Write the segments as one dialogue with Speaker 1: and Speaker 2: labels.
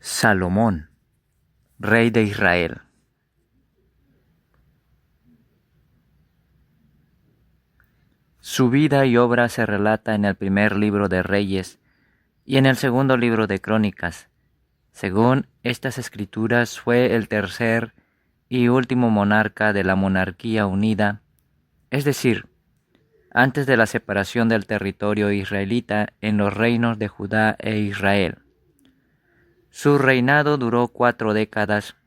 Speaker 1: Salomón, rey de Israel. Su vida y obra se relata en el primer libro de Reyes y en el segundo libro de Crónicas. Según estas escrituras, fue el tercer y último monarca de la monarquía unida, es decir, antes de la separación del territorio israelita en los reinos de Judá e Israel. Su reinado duró 4 décadas,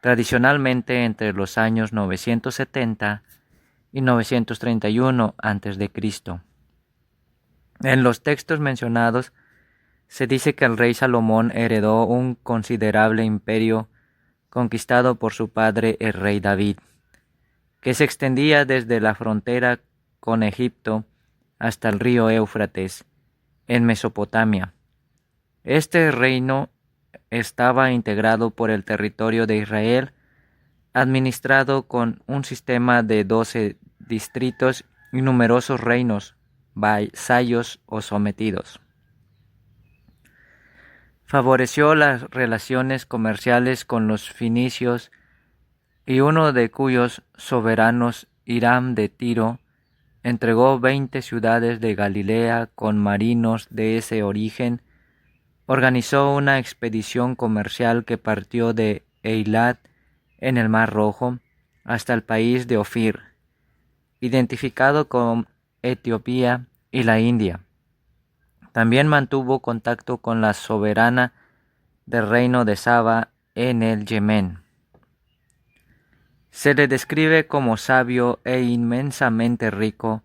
Speaker 1: tradicionalmente entre los años 970 y 931 a.C. En los textos mencionados se dice que el rey Salomón heredó un considerable imperio conquistado por su padre el rey David, que se extendía desde la frontera con Egipto hasta el río Éufrates, en Mesopotamia. Este reino estaba integrado por el territorio de Israel, administrado con un sistema de 12 distritos y numerosos reinos, vasallos o sometidos. Favoreció las relaciones comerciales con los fenicios y uno de cuyos soberanos, Hiram de Tiro, entregó 20 ciudades de Galilea con marinos de ese origen. Organizó una expedición comercial que partió de Eilat en el Mar Rojo hasta el país de Ofir, identificado con Etiopía y la India. También mantuvo contacto con la soberana del reino de Saba en el Yemen. Se le describe como sabio e inmensamente rico,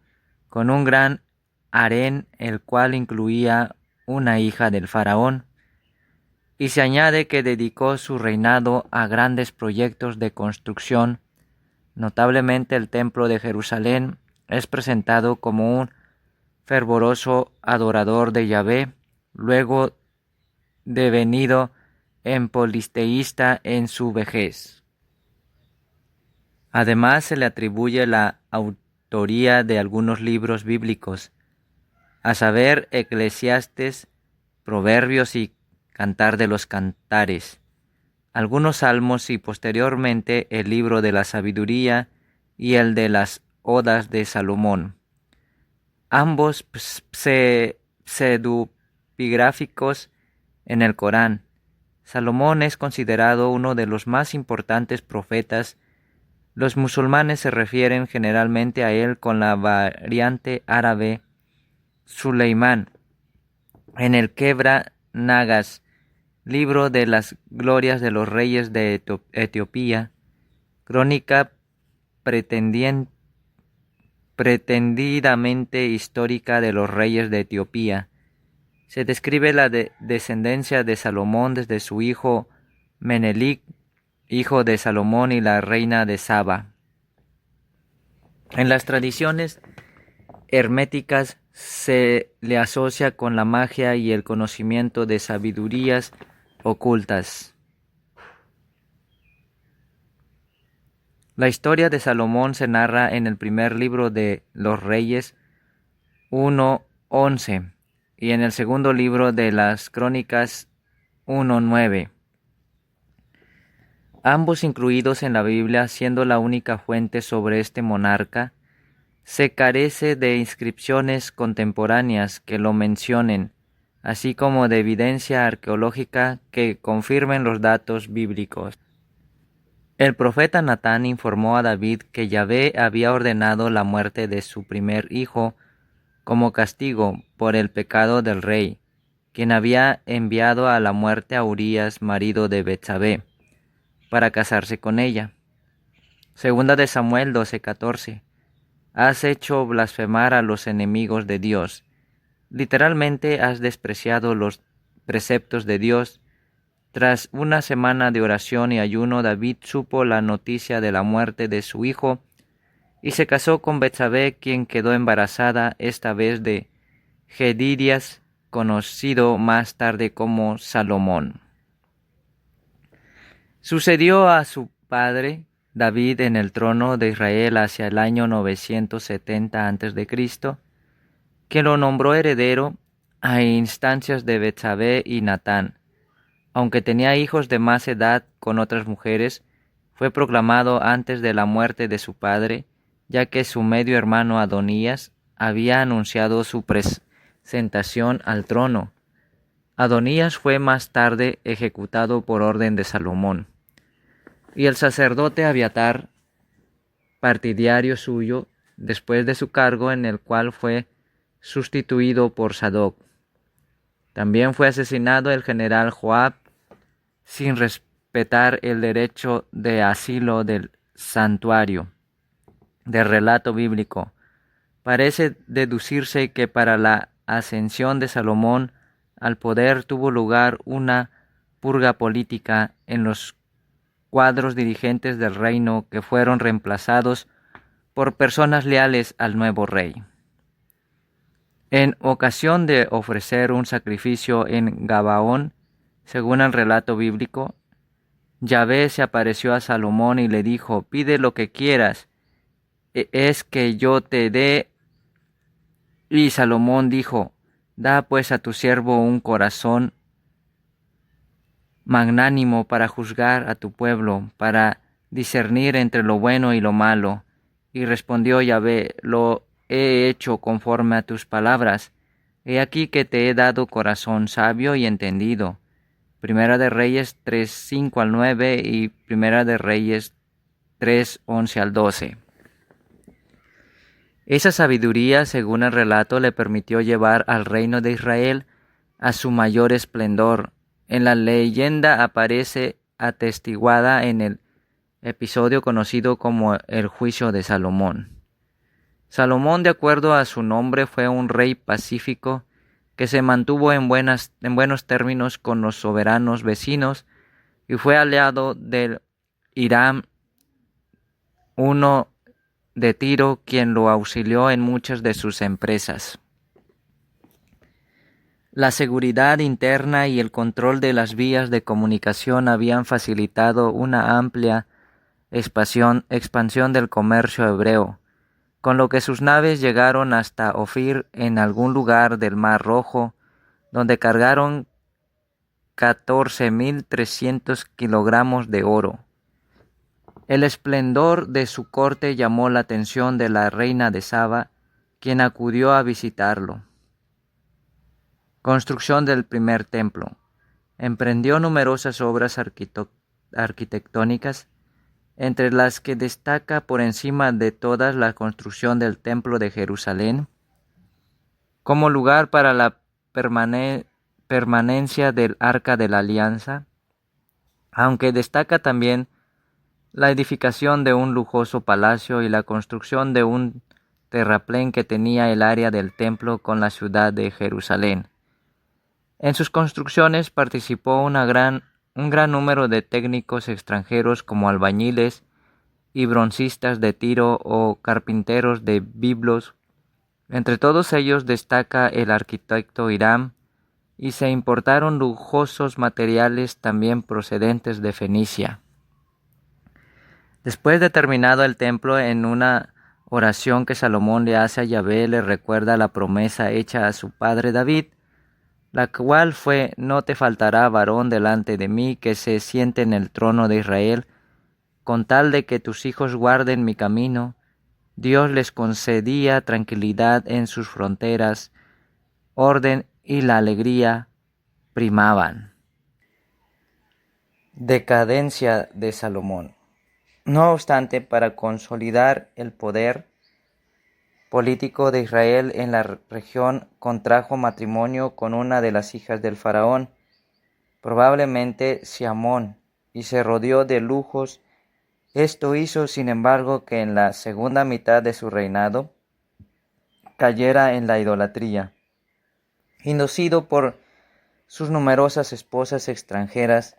Speaker 1: con un gran harén, el cual incluía una hija del faraón, y se añade que dedicó su reinado a grandes proyectos de construcción. Notablemente el templo de Jerusalén es presentado como un fervoroso adorador de Yahvé, luego devenido en polisteísta en su vejez. Además se le atribuye la autoría de algunos libros bíblicos, a saber, Eclesiastes, Proverbios y Cantar de los Cantares, algunos salmos y posteriormente el libro de la sabiduría y el de las odas de Salomón, ambos pseudepigráficos en el Corán. Salomón es considerado uno de los más importantes profetas. Los musulmanes se refieren generalmente a él con la variante árabe Suleimán. En el Quebra Nagas, libro de las glorias de los reyes de Etiopía, crónica pretendidamente histórica de los reyes de Etiopía, se describe la descendencia de Salomón desde su hijo Menelik, hijo de Salomón, y la reina de Saba. En las tradiciones herméticas se le asocia con la magia y el conocimiento de sabidurías ocultas. La historia de Salomón se narra en el primer libro de los Reyes 1:11 y en el segundo libro de las Crónicas 1:9. Ambos incluidos en la Biblia, siendo la única fuente sobre este monarca. Se carece de inscripciones contemporáneas que lo mencionen, así como de evidencia arqueológica que confirmen los datos bíblicos. El profeta Natán informó a David que Yahvé había ordenado la muerte de su primer hijo como castigo por el pecado del rey, quien había enviado a la muerte a Urías, marido de Betsabé, para casarse con ella. Segunda de Samuel 12:14. Has hecho blasfemar a los enemigos de Dios. Literalmente has despreciado los preceptos de Dios. Tras una semana de oración y ayuno, David supo la noticia de la muerte de su hijo y se casó con Betsabé, quien quedó embarazada, esta vez de Jedías, conocido más tarde como Salomón. Sucedió a su padre David en el trono de Israel hacia el año 970 a.C., que lo nombró heredero a instancias de Betsabé y Natán. aunque tenía hijos de más edad con otras mujeres, fue proclamado antes de la muerte de su padre, ya que su medio hermano Adonías había anunciado su presentación al trono. Adonías fue más tarde ejecutado por orden de Salomón, y el sacerdote Abiatar, partidario suyo, después de su cargo, en el cual fue sustituido por Sadoc. También fue asesinado el general Joab, sin respetar el derecho de asilo del santuario. Del relato bíblico, parece deducirse que para la ascensión de Salomón al poder tuvo lugar una purga política en los cuadros dirigentes del reino, que fueron reemplazados por personas leales al nuevo rey. En ocasión de ofrecer un sacrificio en Gabaón, según el relato bíblico, Yahvé se apareció a Salomón y le dijo: «Pide lo que quieras, es que yo te dé». Y Salomón dijo: «Da pues a tu siervo un corazón magnánimo para juzgar a tu pueblo, para discernir entre lo bueno y lo malo». Y respondió Yahvé: «Lo he hecho conforme a tus palabras. He aquí que te he dado corazón sabio y entendido». Primera de Reyes 3:5-9 y Primera de Reyes 3:11-12. Esa sabiduría, según el relato, le permitió llevar al reino de Israel a su mayor esplendor. En la leyenda aparece atestiguada en el episodio conocido como el juicio de Salomón. Salomón, de acuerdo a su nombre, fue un rey pacífico que se mantuvo en buenos términos con los soberanos vecinos y fue aliado del Hiram I de Tiro, quien lo auxilió en muchas de sus empresas. La seguridad interna y el control de las vías de comunicación habían facilitado una amplia expansión del comercio hebreo, con lo que sus naves llegaron hasta Ofir, en algún lugar del Mar Rojo, donde cargaron 14.300 kilogramos de oro. El esplendor de su corte llamó la atención de la reina de Saba, quien acudió a visitarlo. Construcción del primer templo. Emprendió numerosas obras arquitectónicas, entre las que destaca por encima de todas la construcción del Templo de Jerusalén, como lugar para la permanencia del Arca de la Alianza, aunque destaca también la edificación de un lujoso palacio y la construcción de un terraplén que tenía el área del templo con la ciudad de Jerusalén. En sus construcciones participó un gran número de técnicos extranjeros, como albañiles y broncistas de Tiro o carpinteros de Biblos. Entre todos ellos destaca el arquitecto Hiram, y se importaron lujosos materiales también procedentes de Fenicia. Después de terminado el templo, en una oración que Salomón le hace a Yahvé, le recuerda la promesa hecha a su padre David, la cual fue: «No te faltará varón delante de mí que se siente en el trono de Israel, con tal de que tus hijos guarden mi camino». Dios les concedía tranquilidad en sus fronteras, orden y la alegría primaban. Decadencia de Salomón. No obstante, para consolidar el poder político de Israel en la región, contrajo matrimonio con una de las hijas del faraón, probablemente Siamón, y se rodeó de lujos. Esto hizo, sin embargo, que en la segunda mitad de su reinado cayera en la idolatría. Inducido por sus numerosas esposas extranjeras,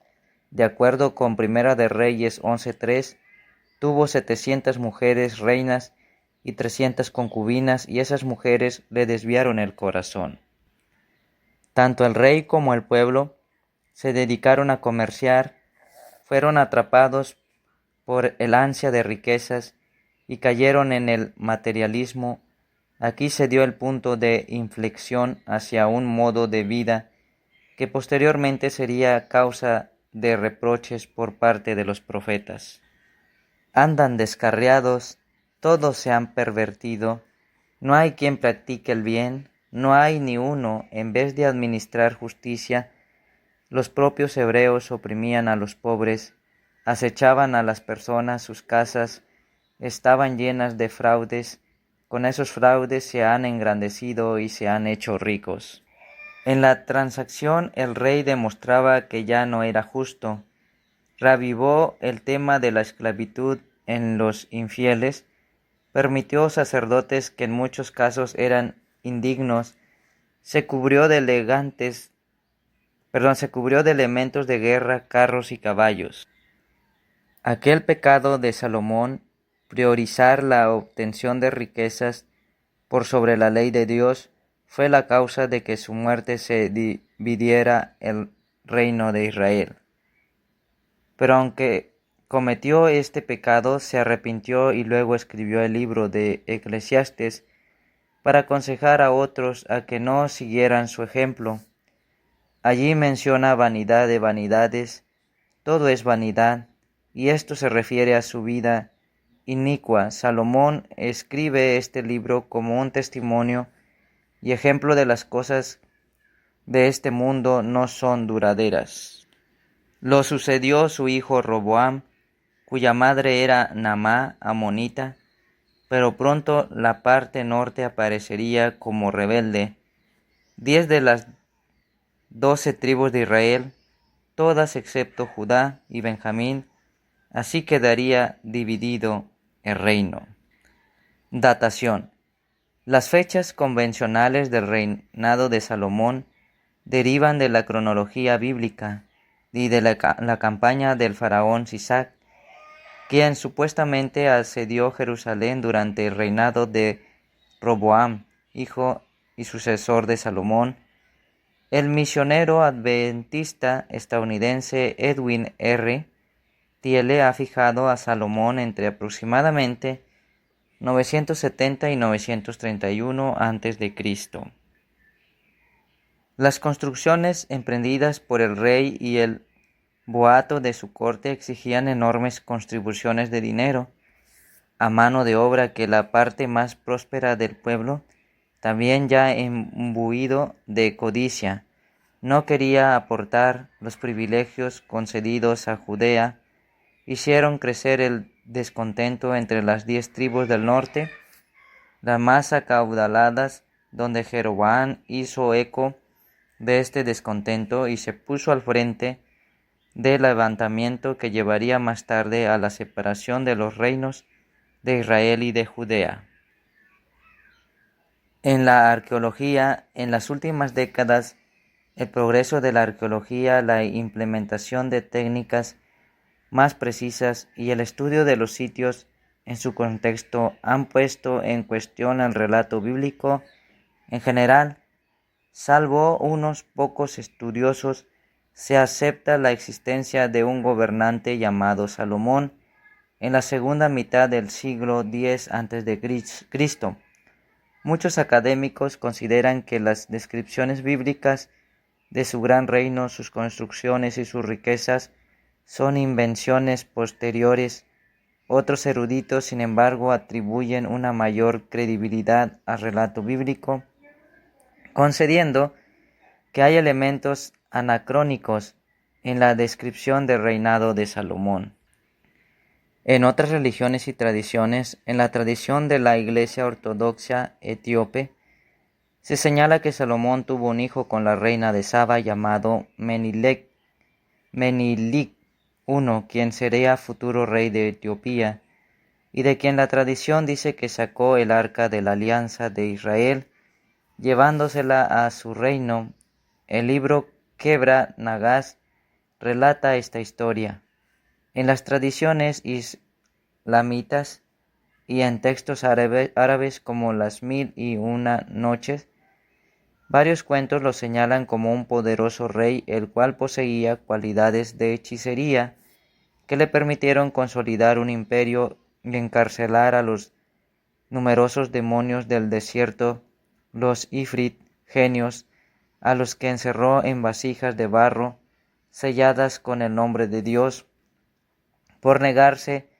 Speaker 1: de acuerdo con Primera de Reyes 11:3, tuvo 700 mujeres reinas y 300 concubinas, y esas mujeres le desviaron el corazón. Tanto el rey como el pueblo se dedicaron a comerciar, fueron atrapados por el ansia de riquezas y cayeron en el materialismo. Aquí se dio el punto de inflexión hacia un modo de vida que posteriormente sería causa de reproches por parte de los profetas. Andan descarriados, todos se han pervertido, no hay quien practique el bien, no hay ni uno. En vez de administrar justicia, los propios hebreos oprimían a los pobres, acechaban a las personas, sus casas estaban llenas de fraudes, con esos fraudes se han engrandecido y se han hecho ricos. En la transacción el rey demostraba que ya no era justo, reavivó el tema de la esclavitud en los infieles, permitió sacerdotes que en muchos casos eran indignos, se cubrió de elementos de guerra, carros y caballos. Aquel pecado de Salomón, priorizar la obtención de riquezas por sobre la ley de Dios, fue la causa de que su muerte se dividiera el reino de Israel. Pero aunque cometió este pecado, se arrepintió y luego escribió el libro de Eclesiastes para aconsejar a otros a que no siguieran su ejemplo. Allí menciona vanidad de vanidades, todo es vanidad, y esto se refiere a su vida inicua. Salomón escribe este libro como un testimonio y ejemplo de las cosas de este mundo no son duraderas. Lo sucedió su hijo Roboam, cuya madre era Naamá amonita, pero pronto la parte norte aparecería como rebelde. 10 de las 12 tribus de Israel, todas excepto Judá y Benjamín, así quedaría dividido el reino. Datación. Las fechas convencionales del reinado de Salomón derivan de la cronología bíblica y de la campaña del faraón Sisac, quien supuestamente asedió Jerusalén durante el reinado de Roboam, hijo y sucesor de Salomón. El misionero adventista estadounidense Edwin R. Thiele ha fijado a Salomón entre aproximadamente 970 y 931 a.C. Las construcciones emprendidas por el rey y el boato de su corte exigían enormes contribuciones de dinero a mano de obra que la parte más próspera del pueblo, también ya imbuido de codicia, no quería aportar. Los privilegios concedidos a Judea hicieron crecer el descontento entre las 10 tribus del norte, las más acaudaladas, donde Jeroboam hizo eco de este descontento y se puso al frente del levantamiento que llevaría más tarde a la separación de los reinos de Israel y de Judea. En la arqueología, en las últimas décadas, el progreso de la arqueología, la implementación de técnicas más precisas y el estudio de los sitios en su contexto han puesto en cuestión el relato bíblico en general. Salvo unos pocos estudiosos, se acepta la existencia de un gobernante llamado Salomón en la segunda mitad del siglo X a.C. Muchos académicos consideran que las descripciones bíblicas de su gran reino, sus construcciones y sus riquezas son invenciones posteriores. Otros eruditos, sin embargo, atribuyen una mayor credibilidad al relato bíblico, concediendo que hay elementos anacrónicos en la descripción del reinado de Salomón. En otras religiones y tradiciones, en la tradición de la Iglesia Ortodoxa etíope, se señala que Salomón tuvo un hijo con la reina de Saba llamado Menilik I, quien sería futuro rey de Etiopía, y de quien la tradición dice que sacó el arca de la alianza de Israel, llevándosela a su reino. El libro Kebra Nagás relata esta historia. En las tradiciones islamitas y en textos árabes como las 1001 noches, varios cuentos lo señalan como un poderoso rey, el cual poseía cualidades de hechicería que le permitieron consolidar un imperio y encarcelar a los numerosos demonios del desierto, los ifrit, genios a los que encerró en vasijas de barro, selladas con el nombre de Dios, por negarse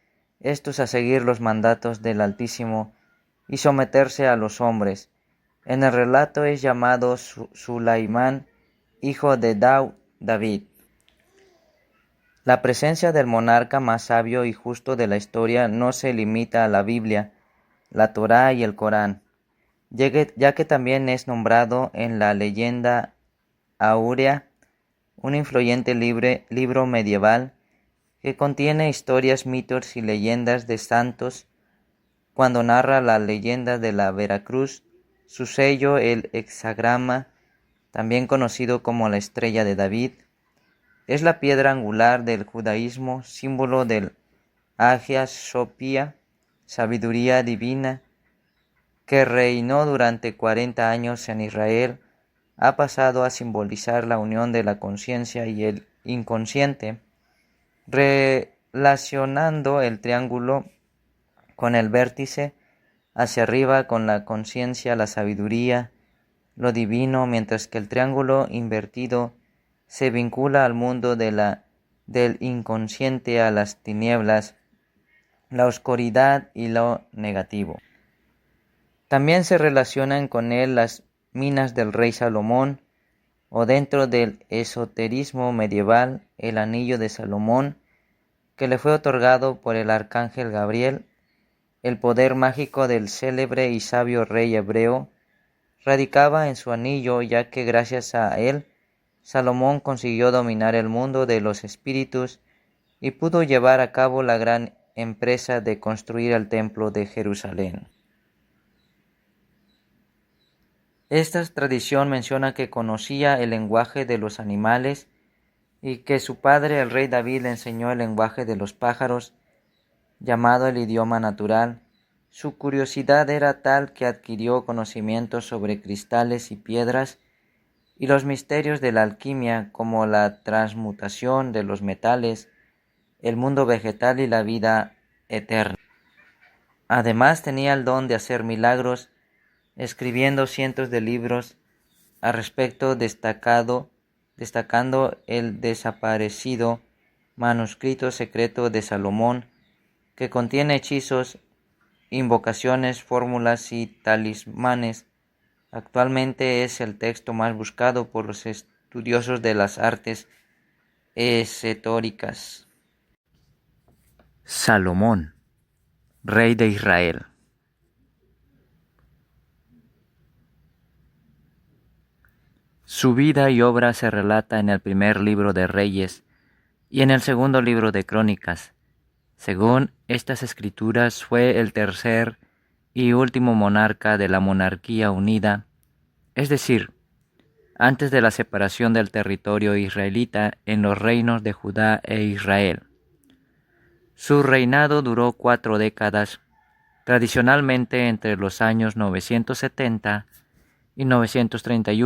Speaker 1: estos a seguir los mandatos del Altísimo y someterse a los hombres. En el relato es llamado Sulaimán, hijo de David. La presencia del monarca más sabio y justo de la historia no se limita a la Biblia, la Torá y el Corán, ya que también es nombrado en la leyenda áurea, un influyente libro medieval que contiene historias, mitos y leyendas de santos. Cuando narra la leyenda de la Veracruz, su sello, el hexagrama, también conocido como la estrella de David, es la piedra angular del judaísmo, símbolo del Hagia Sophia, sabiduría divina, que reinó durante 40 años en Israel. Ha pasado a simbolizar la unión de la conciencia y el inconsciente, relacionando el triángulo con el vértice hacia arriba con la conciencia, la sabiduría, lo divino, mientras que el triángulo invertido se vincula al mundo del inconsciente, a las tinieblas, la oscuridad y lo negativo. También se relacionan con él las minas del rey Salomón, o dentro del esoterismo medieval, el anillo de Salomón, que le fue otorgado por el arcángel Gabriel. El poder mágico del célebre y sabio rey hebreo radicaba en su anillo, ya que gracias a él Salomón consiguió dominar el mundo de los espíritus y pudo llevar a cabo la gran empresa de construir el templo de Jerusalén. Esta tradición menciona que conocía el lenguaje de los animales y que su padre, el rey David, le enseñó el lenguaje de los pájaros, llamado el idioma natural. Su curiosidad era tal que adquirió conocimientos sobre cristales y piedras y los misterios de la alquimia, como la transmutación de los metales, el mundo vegetal y la vida eterna. Además tenía el don de hacer milagros, escribiendo cientos de libros al respecto, destacando el desaparecido manuscrito secreto de Salomón, que contiene hechizos, invocaciones, fórmulas y talismanes. Actualmente es el texto más buscado por los estudiosos de las artes esotéricas. Salomón, rey de Israel. Su vida y obra se relata en el primer libro de Reyes y en el segundo libro de Crónicas. Según estas escrituras, fue el tercer y último monarca de la monarquía unida, es decir, antes de la separación del territorio israelita en los reinos de Judá e Israel. Su reinado duró 4 décadas, tradicionalmente entre los años 970 y 931.